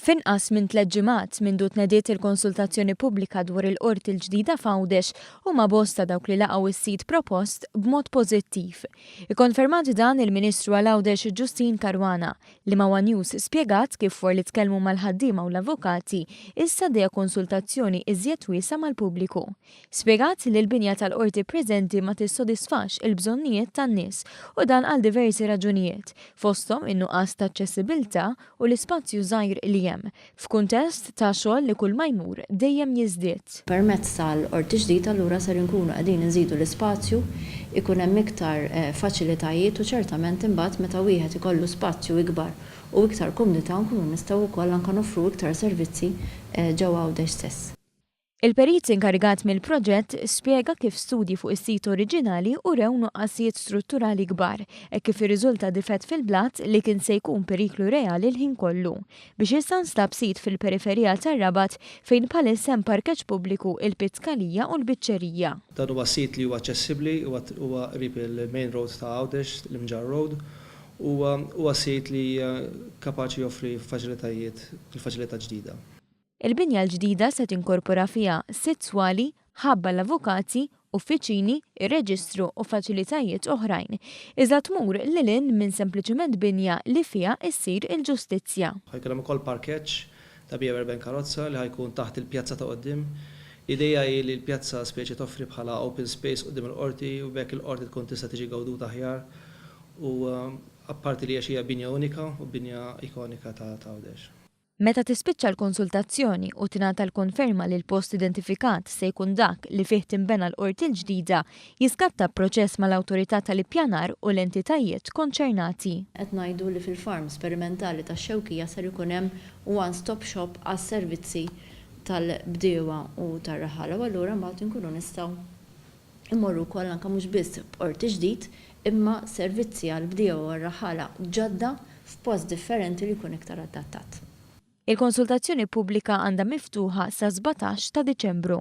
F'inqas minn 3 ġimgħat mindu tnediet il-konsultazzjoni pubblika dwar il-Qorti l-ġdida f'Għawdex huma bosta dawk li laqgħu is-sit propost b'mod pożittiv. Ikkonfermat dan il-Ministru Għawdex Justyne Caruana li ma' News spjegat kif for li tkellmu mal-ħaddiema u l-avukati issa dejja konsultazzjoni iżjed wiesa mal-pubbliku. Spjegat li l-binja tal-qorti preżenti ma tissodisfax il-bżonnijiet tan-nies u dan għal diversi raġunijiet, fosthom in-nuqqas ta' aċċessibilità u l-ispazju żgħir li f'kuntest ta' xogħol li kull ma jmur dejjem jiżdied. Permezz tal-Qorti Ġdida allura ser inkunu qegħdin inżidu l-ispazju, ikun hemm iktar faċilitajiet u ċertament imbagħad meta wieħed ikollu spazju ikbar u iktar komodità nkunu nistgħu wkoll anke noffru iktar servizzi ġewwa Għawdex stess. Il-perit inkarigat mill-proġett spjega kif studji fuq is-sit oriġinali urew nuqqasijiet strutturali kbar kif irriżulta difett fil-blatt li kien se jkun periklu reali l-ħin kollu biex issa nstab sit fil-periferija tar-Rabat fejn bħalissa hemm parkeġġ pubbliku il-Pizzkalija u l-Biċċerija. Dan huwa sit li huwa aċċessibbli huwa qrib il-main road ta' Għawdex, l-Imġar Road, huwa sit li kapaċi joffri faċilitajiet, il-faċilità ġdida. Il-binja l-ġdida se tinkorpora fiha 6 swali, ħabba l-avukati, uffiċini, ir-reġistru u faċilitajiet oħrajn. Iżda tmur lilin minn sempliċement binja li fiha issir il-ġustizzja. Ħajkun hemm ukoll parkeġġ ta' 40 karozza li ħajkun taħt il-pjazza ta' qudiem. Idea hi li l-pjazza speċi toffri bħala open space qudiem il-qorti u bekk il-qorti tkun tista' tiġi gawduta aħjar u apparti li hija binja unika u binja ikonika ta' Għawdex. Meta tispiċċa l-konsultazzjoni u tingħata l-konferma li l-post identifikat se jkun dak li fih tinbena l-Qorti l-ġdida, jiskatta proċess mal-Awtorità tal-Ippjanar u l-entitajiet konċernati. Qed ngħidu li fil-farm sperimentali tax-Xewkija ser ikun hemm one-stop shop għas-servizzi tal-bdiewa u tar-raħala u allura mbagħad inkunu nistgħu immorru wkoll anke mhux biss b'qorti ġdid imma servizzi għall-bdiewa u r-raħala ġodda f'post differenti li jkun iktar adattat. Il-konsultazzjoni pubblika għandha miftuħa sa 17 ta' Diċembru.